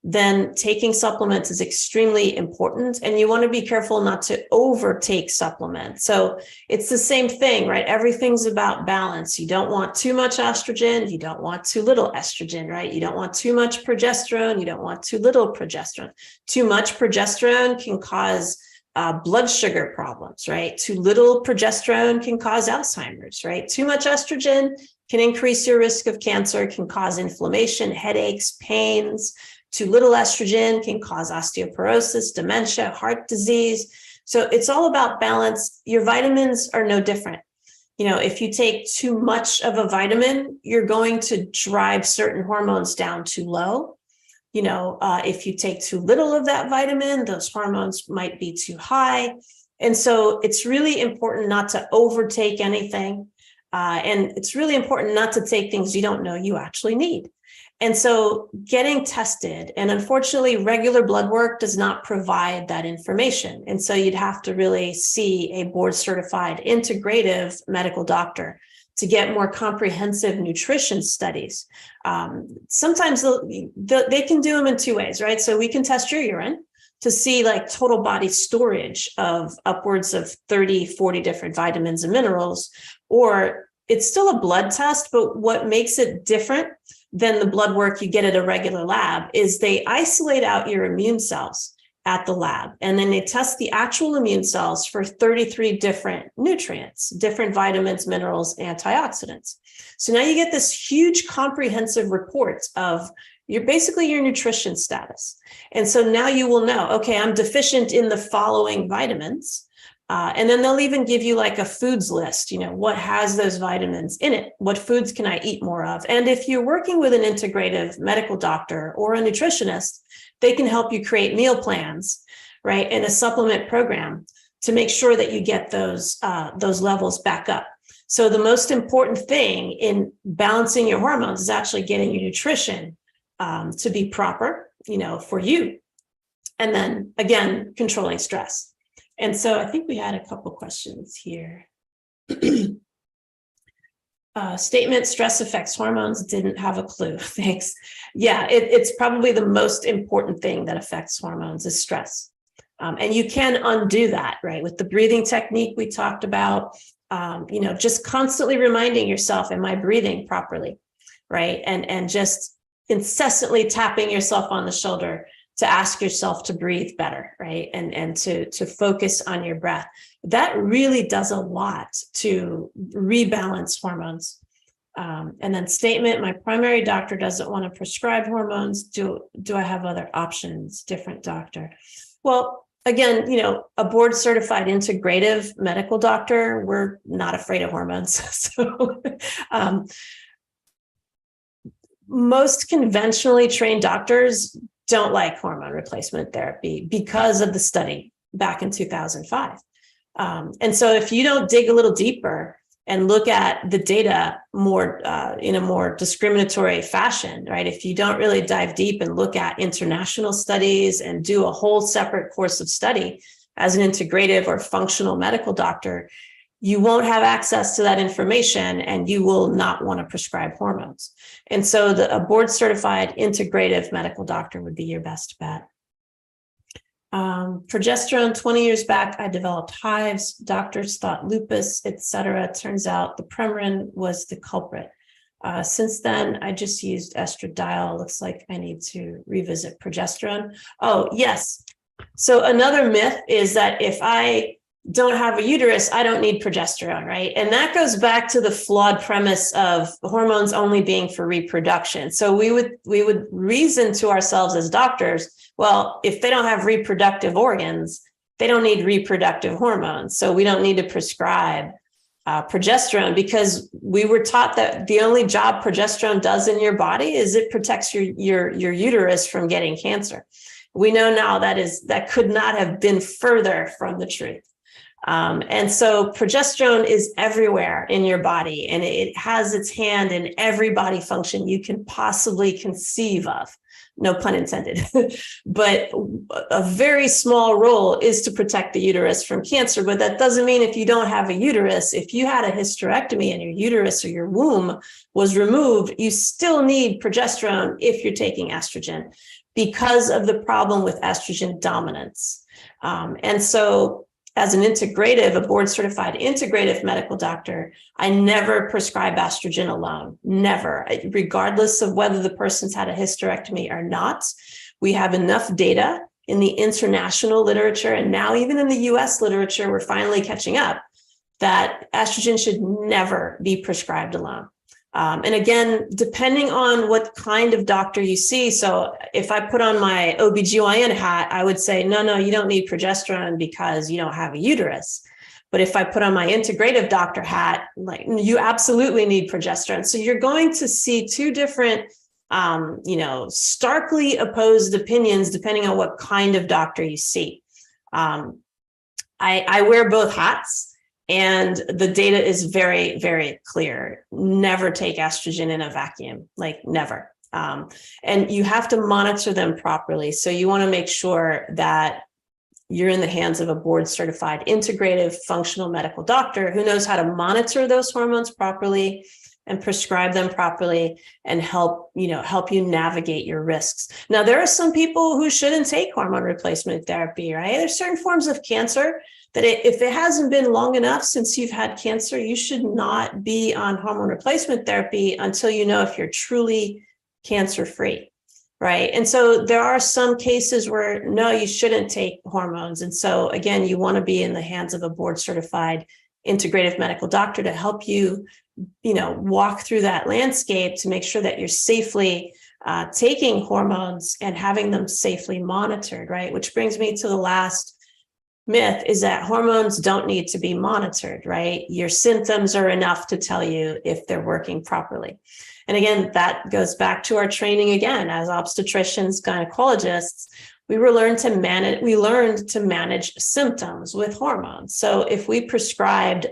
Speaker 3: then taking supplements is extremely important. And you want to be careful not to overtake supplements. So it's the same thing, right? Everything's about balance. You don't want too much estrogen. You don't want too little estrogen, right? You don't want too much progesterone. You don't want too little progesterone. Too much progesterone can cause blood sugar problems, right? Too little progesterone can cause Alzheimer's, right? Too much estrogen can increase your risk of cancer, can cause inflammation, headaches, pains. Too little estrogen can cause osteoporosis, dementia, heart disease. So it's all about balance. Your vitamins are no different. If you take too much of a vitamin, you're going to drive certain hormones down too low. If you take too little of that vitamin, those hormones might be too high. And so it's really important not to overtake anything. And it's really important not to take things you don't know you actually need. And so getting tested, and unfortunately, regular blood work does not provide that information. And so you'd have to really see a board certified integrative medical doctor to get more comprehensive nutrition studies. Sometimes they can do them in two ways, right? So we can test your urine to see like total body storage of upwards of 30, 40 different vitamins and minerals, or it's still a blood test, but what makes it different than the blood work you get at a regular lab is they isolate out your immune cells at the lab, and then they test the actual immune cells for 33 different nutrients, different vitamins, minerals, antioxidants. So now you get this huge comprehensive report of your nutrition status. And so now you will know, okay, I'm deficient in the following vitamins. And then they'll even give you like a foods list, what has those vitamins in it? What foods can I eat more of? And if you're working with an integrative medical doctor or a nutritionist, they can help you create meal plans, right? And a supplement program to make sure that you get those levels back up. So the most important thing in balancing your hormones is actually getting your nutrition to be proper, for you. And then again, controlling stress. And so I think we had a couple questions here. Statement, stress affects hormones, didn't have a clue. Thanks. Yeah, it's probably the most important thing that affects hormones is stress. And you can undo that, right? With the breathing technique we talked about, just constantly reminding yourself, am I breathing properly, right? And just incessantly tapping yourself on the shoulder to ask yourself to breathe better, right? And to focus on your breath. That really does a lot to rebalance hormones. And then statement, my primary doctor doesn't want to prescribe hormones. Do I have other options? Different doctor. Well, again, a board certified integrative medical doctor, we're not afraid of hormones. So most conventionally trained doctors don't like hormone replacement therapy because of the study back in 2005. And so if you don't dig a little deeper and look at the data more in a more discriminatory fashion, right? If you don't really dive deep and look at international studies and do a whole separate course of study as an integrative or functional medical doctor, you won't have access to that information and you will not want to prescribe hormones. And so a board certified integrative medical doctor would be your best bet. Progesterone, 20 years back, I developed hives. Doctors thought lupus, etc. Turns out the Premarin was the culprit. Since then, I just used estradiol. Looks like I need to revisit progesterone. Oh, yes. So another myth is that if I don't have a uterus, I don't need progesterone, right? And that goes back to the flawed premise of hormones only being for reproduction. So we would reason to ourselves as doctors, well, if they don't have reproductive organs, they don't need reproductive hormones. So we don't need to prescribe progesterone, because we were taught that the only job progesterone does in your body is it protects your uterus from getting cancer. We know now that could not have been further from the truth. And so progesterone is everywhere in your body, and it has its hand in every body function you can possibly conceive of. No pun intended. But a very small role is to protect the uterus from cancer. But that doesn't mean if you don't have a uterus, if you had a hysterectomy and your uterus or your womb was removed, you still need progesterone if you're taking estrogen, because of the problem with estrogen dominance. And so as an integrative, a board certified integrative medical doctor, I never prescribe estrogen alone, never, regardless of whether the person's had a hysterectomy or not. We have enough data in the international literature, and now even in the US literature, we're finally catching up, that estrogen should never be prescribed alone. And again, depending on what kind of doctor you see. So if I put on my OB-GYN hat, I would say, no, you don't need progesterone because you don't have a uterus. But if I put on my integrative doctor hat, like, you absolutely need progesterone. So you're going to see two different, starkly opposed opinions depending on what kind of doctor you see. I wear both hats. And the data is very, very clear. Never take estrogen in a vacuum, like never. And you have to monitor them properly. So you want to make sure that you're in the hands of a board certified integrative functional medical doctor who knows how to monitor those hormones properly and prescribe them properly and help you navigate your risks. Now, there are some people who shouldn't take hormone replacement therapy, right? There's certain forms of cancer that if it hasn't been long enough since you've had cancer, you should not be on hormone replacement therapy until you know if you're truly cancer-free, right? And so there are some cases where, no, you shouldn't take hormones. And so again, you want to be in the hands of a board-certified integrative medical doctor to help you, walk through that landscape to make sure that you're safely taking hormones and having them safely monitored, right? Which brings me to the last myth, is that hormones don't need to be monitored, right? Your symptoms are enough to tell you if they're working properly. And again, that goes back to our training again, as obstetricians, gynecologists, we learned to manage symptoms with hormones. So if we prescribed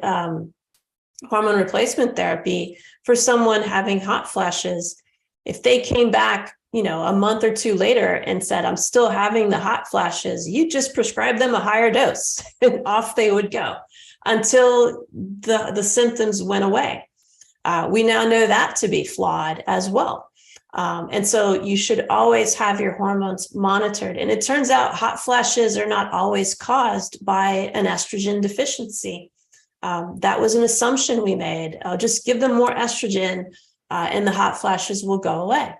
Speaker 3: hormone replacement therapy for someone having hot flashes, if they came back a month or two later and said, I'm still having the hot flashes, you just prescribe them a higher dose and off they would go until the symptoms went away. We now know that to be flawed as well. And so you should always have your hormones monitored. And it turns out hot flashes are not always caused by an estrogen deficiency. That was an assumption we made. Just give them more estrogen and the hot flashes will go away.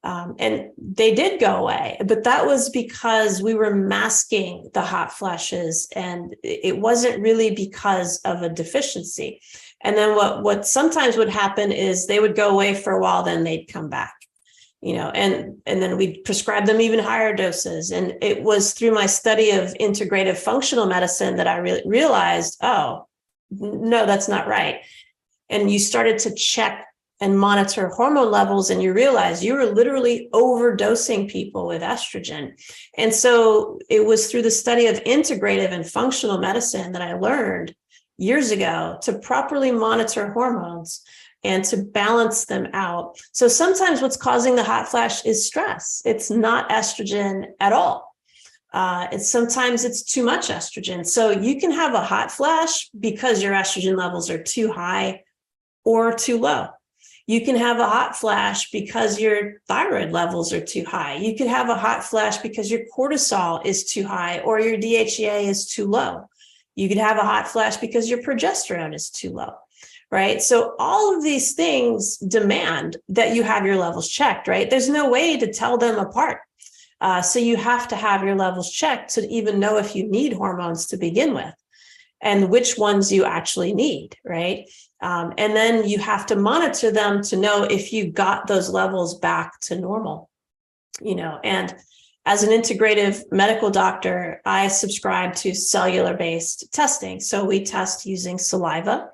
Speaker 3: And they did go away, but that was because we were masking the hot flashes, and it wasn't really because of a deficiency. And then what sometimes would happen is they would go away for a while, then they'd come back, and then we'd prescribe them even higher doses. And it was through my study of integrative functional medicine that I really realized, oh, no, that's not right. And you started to check and monitor hormone levels, and you realize you were literally overdosing people with estrogen. And so it was through the study of integrative and functional medicine that I learned years ago to properly monitor hormones and to balance them out. So sometimes what's causing the hot flash is stress. It's not estrogen at all. Sometimes it's too much estrogen. So you can have a hot flash because your estrogen levels are too high or too low. You can have a hot flash because your thyroid levels are too high. You could have a hot flash because your cortisol is too high or your DHEA is too low. You could have a hot flash because your progesterone is too low, right? So all of these things demand that you have your levels checked, right? There's no way to tell them apart. So you have to have your levels checked to even know if you need hormones to begin with and which ones you actually need, right? And then you have to monitor them to know if you got those levels back to normal, and as an integrative medical doctor, I subscribe to cellular-based testing. So we test using saliva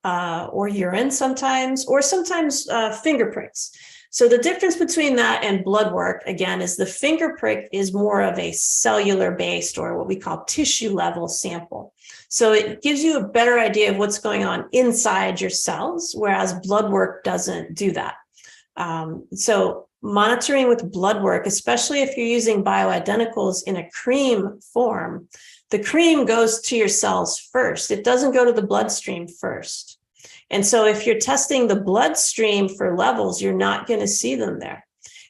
Speaker 3: or urine sometimes, or sometimes finger pricks. So the difference between that and blood work, again, is the finger prick is more of a cellular-based or what we call tissue level sample. So it gives you a better idea of what's going on inside your cells, whereas blood work doesn't do that. So monitoring with blood work, especially if you're using bioidenticals in a cream form, the cream goes to your cells first. It doesn't go to the bloodstream first. And so if you're testing the bloodstream for levels, you're not going to see them there.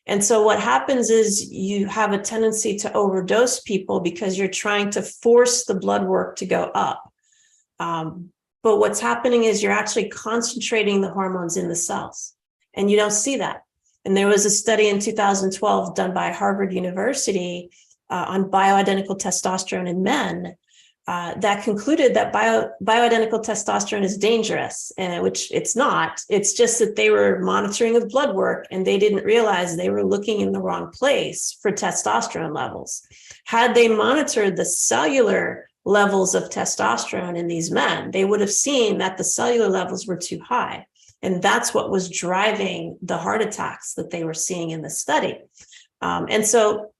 Speaker 3: And so what happens is you have a tendency to overdose people because you're trying to force the blood work to go up. But what's happening is you're actually concentrating the hormones in the cells, and you don't see that. And there was a study in 2012 done by Harvard University on bioidentical testosterone in men that concluded that bioidentical testosterone is dangerous, and which it's not. It's just that they were monitoring with blood work and they didn't realize they were looking in the wrong place for testosterone levels. Had they monitored the cellular levels of testosterone in these men, they would have seen that the cellular levels were too high. And that's what was driving the heart attacks that they were seeing in the study. And so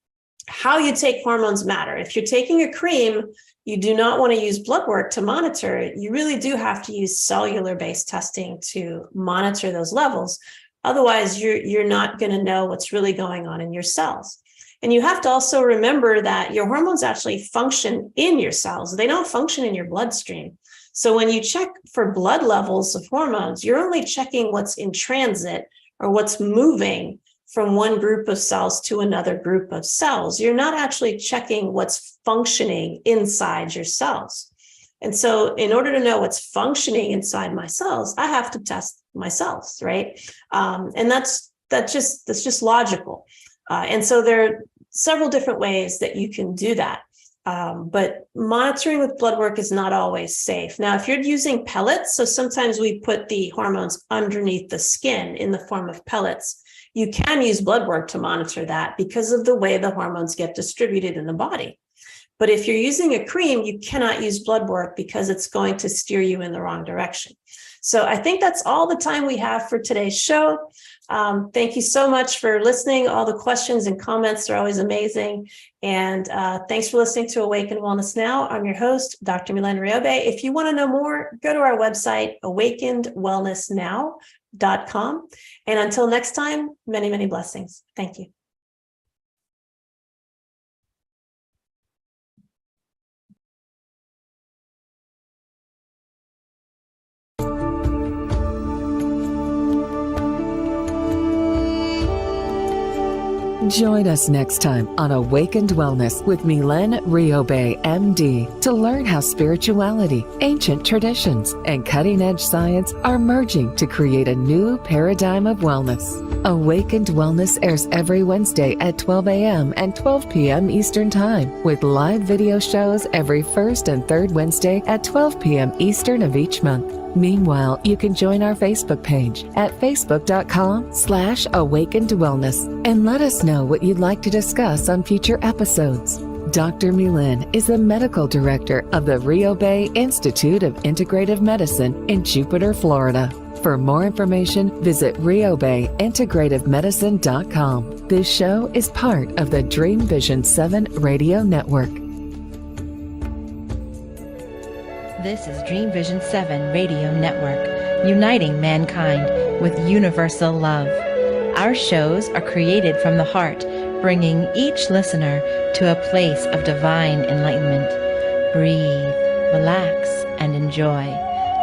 Speaker 3: how you take hormones matter. If you're taking a cream, you do not want to use blood work to monitor it. You really do have to use cellular-based testing to monitor those levels. Otherwise, you're not going to know what's really going on in your cells. And you have to also remember that your hormones actually function in your cells. They don't function in your bloodstream. So when you check for blood levels of hormones, you're only checking what's in transit or what's moving from one group of cells to another group of cells. You're not actually checking what's functioning inside your cells. And so in order to know what's functioning inside my cells, I have to test my cells, right? And that's just logical. And so there are several different ways that you can do that. But monitoring with blood work is not always safe. Now, if you're using pellets, so sometimes we put the hormones underneath the skin in the form of pellets. You can use blood work to monitor that because of the way the hormones get distributed in the body. But if you're using a cream, you cannot use blood work because it's going to steer you in the wrong direction. So I think that's all the time we have for today's show. Thank you so much for listening. All the questions and comments are always amazing. And thanks for listening to Awaken Wellness Now. I'm your host, Dr. Mylaine Riobe. If you want to know more, go to our website, awakenedwellnessnow.com. And until next time, many, many blessings. Thank you.
Speaker 1: Join us next time on Awakened Wellness with Mylaine Riobe, MD, to learn how spirituality, ancient traditions, and cutting-edge science are merging to create a new paradigm of wellness. Awakened Wellness airs every Wednesday at 12 a.m. and 12 p.m. Eastern Time, with live video shows every first and third Wednesday at 12 p.m. Eastern of each month. Meanwhile, you can join our Facebook page at facebook.com/awakenedwellness and let us know what you'd like to discuss on future episodes. Dr. Mylaine is the medical director of the Riobe Institute of Integrative Medicine in Jupiter, Florida. For more information, visit riobeintegrativemedicine.com. This show is part of the Dream Vision 7 radio network.
Speaker 6: This is Dream Vision 7 Radio Network, uniting mankind with universal love. Our shows are created from the heart, bringing each listener to a place of divine enlightenment. Breathe, relax, and enjoy.